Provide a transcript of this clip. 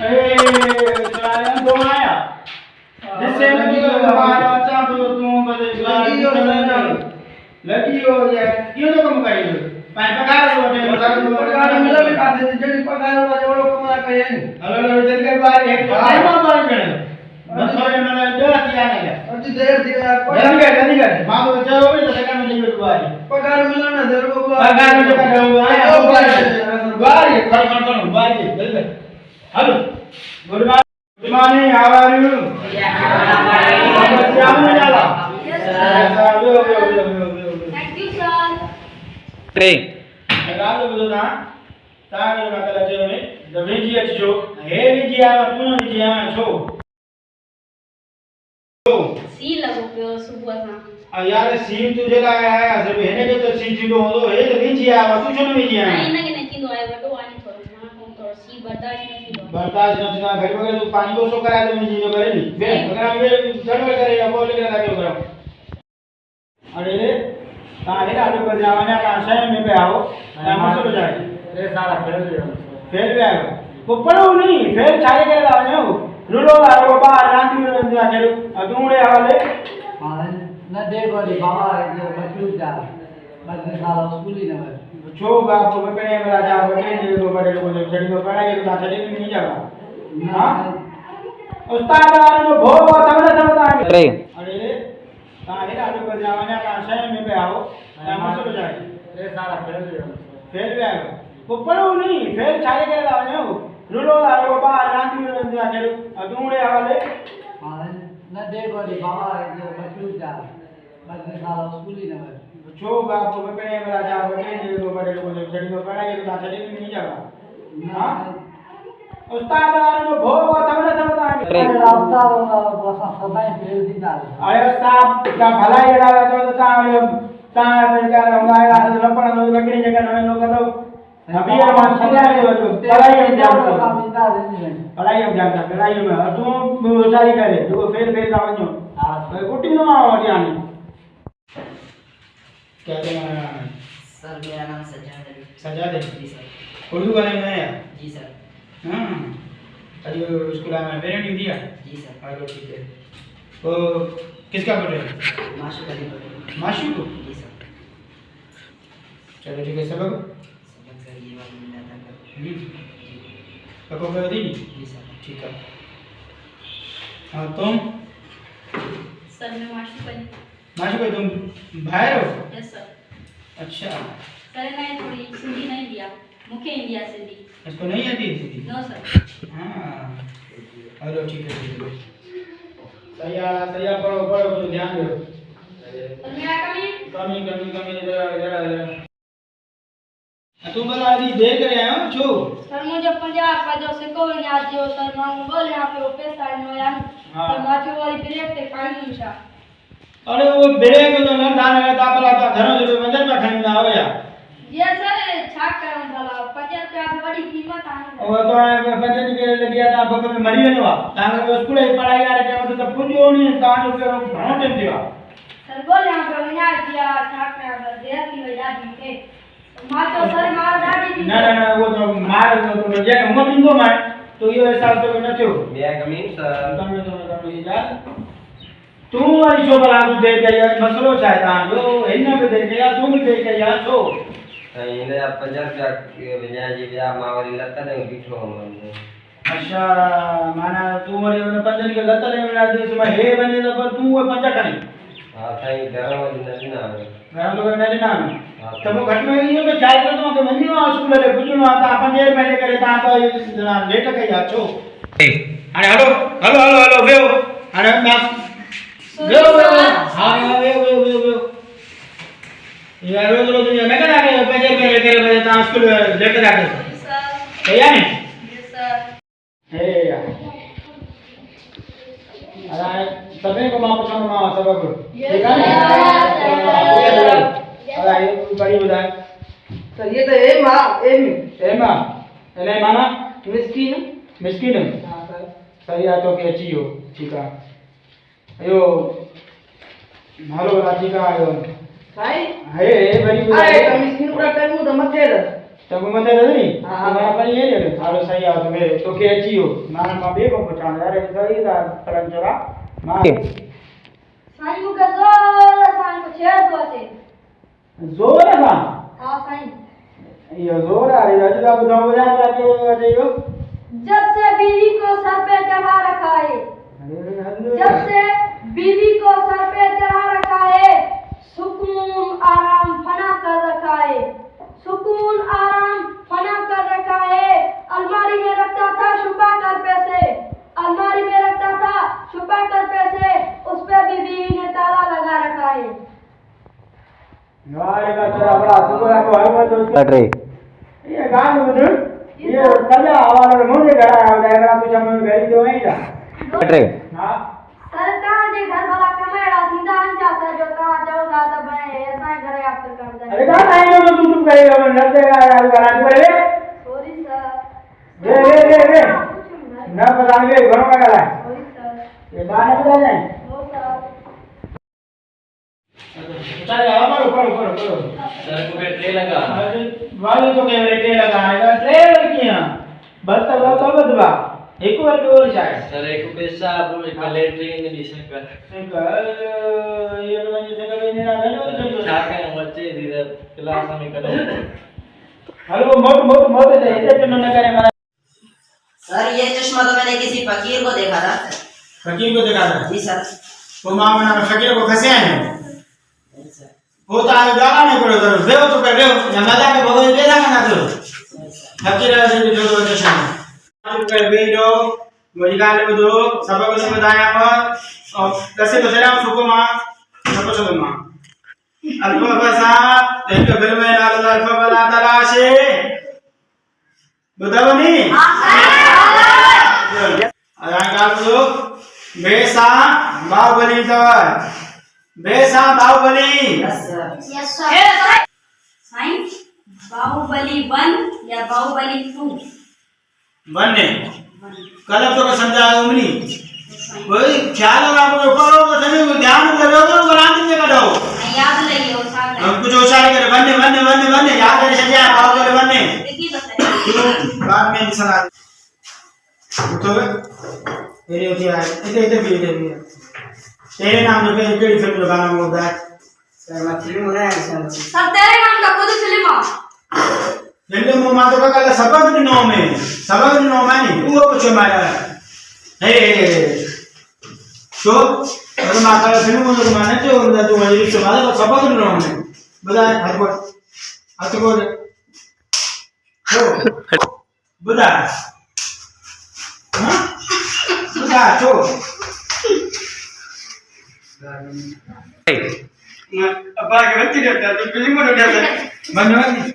ए चला दो आया जिससे लगी हो हमारा अच्छा तो तुम बदे लगी हो यार क्यों तो कम करी पाए पगार हो पगार मिला में खाते जड़ी पगार हो जो कमा कहे हेलो हेलो जल्दी कर बाहर है टाइम आ बाहर करने मतलब मैंने जो किया नहीं है अति देर दिया जल्दी कर मां को जाओ तो सेकंड में लेके बाहर पगार मिला ना देर को पगार में का दो बाहर कर बाहर जल्दी hello good morning how are you Thank you, sir. ट्रे रात बोलो ना तारे माता लगे ने द विजी अचो हे विजी आ पुनो विजी आ छो सी लगो पियो सुबह सां आ यार सीन तुझे लाया है असे हेने के तो सीन थींदो होंदो हे त विजी आ तू छो न विजी आ नहीं न के न थींदो आहे वडो आनी थोरो मां को थोरो सी बर्दाश्त न थींदो बर्दाश्त न थींदो घड़ी वगैरह तू पानी को सो कराए तो विजी जो करे नी बे अगर हम ये गड़बड़ करे या बोल के लगा करो अरे रे तारे आलू कर जावने का शय में पे आओ हम सब जाए रे सारा फेल भी आयो वो पढ़ो नहीं फेल छाए करे लावे हो रुलो लाओ बाहर रांदी में जा के अदूड़े वाले हां न देखो रे बाबा ये बच्चू जा बच्चे सारा स्कूल ही न छो बाप बकड़े में राजा बकड़े ने को बड़े लोग जब छड़ी को पढ़ाई तो छड़ी में नहीं जावा हां उस्ताद वाले जो भोग तमने समझता ट्रे अरे रे तारे आलू कर जावने का शय में पे आओ हम सब जाए रे सारा फेल भी आयो वो पढ़ो नहीं फेल छाए करे लावे हो रुलो लाओ बाहर रांदी में जा के अदूड़े वाले हां न देखो रे बाबा ये बच्चू जा बच्चे सारा स्कूल ही न छो बाप बकड़े में राजा बकड़े ने को बड़े लोग जब छड़ी को पढ़ाई तो छड़ी में नहीं जावा हां उस्ताद वाले जो भोग तमने समझता ट्रे रास्ता बसा सदाई फेल दी ना अरे साहब क्या भलाई लगा तो ता पे क्या होगा यार लपड़ा दो बकरी जगह नवे लोग तो अभी ये मान छल्या के तो पढ़ाई में जान पढ़ाई में जान पढ़ाई में तू बेचारी करे जो फेल फेल ना वणो हां कुटी न मां वटियानी क्या तुम्हारा नाम है सर मेरा नाम सज्जाद है। सज्जाद है जी सर। उर्दू वाले में है जी सर। हां अभी स्कूल में पेरेंट ही दिया जी सर। हेलो ठीक है तो किसका पढ़ रहे हो माशूक अली पटेल। माशूक को जी सर। चलो ठीक है सबक सबक सर ये वाला मिला था कब कर दी जी सर। ठीक है हाँ तुम सर मैं माशूक अली माशूक तुम बाहर हो यस सर अच्छा सर ने थोड़ी सिंधी नहीं दिया मुखे इंडिया सिंधी इसको नहीं आती है सीधी नो सर हाँ हेलो ठीक है सही है पढ़ो पढ़ो तो ध्यान दो सर मैं कमी कमी जरा तुम बता दी देर करे आए हो छो सर मुझे पंजाब का जो सिको याद जो सर मांग बोल यहाँ पे वो पैसा नो यार हाँ। तो माथी वाली ब्रेक ते काढली निशा अरे वो ब्रेक जो न धान है तापला का घरों जो मंदिर में खणी ना हो या ये सर छाक करन भला 50 रुपया की बड़ी कीमत आनी वो तो है पंचायत के लिए गया था बक में मरी वेनो आ तांगे को स्कूल ही पढ़ाई यार के तो पुजो नहीं तान जो घणो टाइम दिया सर बोल यहाँ पे विना दिया छाक कर दे की वजह दी के मां तो सर मार दादी ना वो तो मार तो जे हम बिंदो मार तो ये हिसाब तो न थियो मैं कमीन सर તમે યાર તું વાળી છો બલા તું દે કે યાર મસલો છે તા જો એને બે દે કે યાર તું દે કે યાર છો એને 50 રૂપિયા વિના जी व्या मावरी लता ने बीठो મને अच्छा माना तू वरी ने पंजन के लता ने वाला देश में हे बने तो पर तू वो पंजा करी हां थाई घर वाली नहीं ना घर लोग ने ना तो वो घट में ये के चाय कर तो के मंदी में स्कूल ले बुझनो आता अपन जे महीने करे ता तो लेट के या छो अरे हेलो हेलो हेलो हेलो वेओ अरे मैं वेओ हां वेओ ये रोज रोज ये मैं करा के पैसे करे ता स्कूल लेट जाके सर भैया ने यस सर हे यार अरे सभी को मां पसंद मां सबक ठीक है अरे ये बड़ी बता सर ये तो ए मां ए मां एने माना मिस्किन मिस्किन हां सर सही आ तो के अची हो ठीक है अयो हेलो राधिका आयो भाई हे बड़ी बता अरे तो मिस्किन पूरा करमु तो मत दे तब मते रही हाँ। मां पर ये ले हालो सही आ तो मेरे तो के अचियो मां बे को पहचान यार सही दा तरन चोरा मां साईं मूंखे ज़ोर सां को छेड़तो अचे जोर सां हा साईं ये जोर आ रही है जब दो बजा के अचे यो जब से बीवी को सर पे चढ़ा रखा है जब से बीवी को सर पे चढ़ा रखा है सुकून आराम फना कर रखा है सुकून आराम फना कर रखा है अलमारी में रखता था छुपा कर पैसे अलमारी में रखता था छुपा कर पैसे उस पे भी बीवी ने ताला लगा रखा है वारे का चला बड़ा सुबह को हर तो अरे ये गान में ये सजा हवाला मुझे घर आया है तू जब घर जो है जा अरे हां सरकार जे घर वाला कमेड़ा सीधा अंचा से जो ता चौदा त बने ऐसा ही करे आप कर दे अरे कहां आए हो तू चुप करेगा मैं डर देगा यार गाना पड़े सॉरी सर रे ना बताएंगे घरों का गला सॉरी सर ये गाना बता जाए नो सर चल आ ऊपर सर को ट्रे लगा अरे वाले तो कैमरे टे लगाएगा ट्रेवल किया बता लो तो बदवा एक बार और जाए सर एक पैसा आप पहले ट्रेन एडिशन कर ये लोग जैसे कभी नहीं ना छाके बच्चे धीरे क्लास में करो हेलो मोट दे इतने तो न करे मैं सर ये चश्मा तो मैंने किसी फकीर को देखा था फकीर को देखा था जी सर वो मामला में फकीर को फंसे हैं नहीं सर वो तो आगे गाना नहीं पड़ो तो देव तो कर देव या मजा के भगवान दे रहा ना तो फकीर से जो तो चश्मा आप कर वीडियो मुझे गाने में दो सबको से बताया पर और कैसे तो चला सुकुमा सबको चलो मां अल्फा बसा एक फिल्म में नाल अल्फा बला तलाशे बुदावनी हां गाल दो बेसा बाहुबली तवर बेसा Baahubali yes sir yes sir Sai Baahubali 1 या बाहुबली 2 बनने कल अब तो समझा उमनी वही ख्याल है आपको ऊपर हो तो नहीं ध्यान में रखो तो रांच में करो याद लियो साहब हम कुछ होशियारी करे बनने याद करे सजा पाओ के बनने देखी बता बाद में सुना तो मेरे होती है इधर भी तेरे नाम पे केड़ी फिल्म लगाना होगा सर मैं फिल्म हो रहा है सर सर तेरे नाम का खुद फिल्म आ जंदे मो मातो का कल सबक नो में नहीं वो कुछ मारा हे तो अगर माता फिल्म में तो माने तो उनका तो वही तो माता सबक नो में बता हाथ को तो बता हां बता तो अब बाकी बच्चे करते हैं तो फिल्म में क्या बनवानी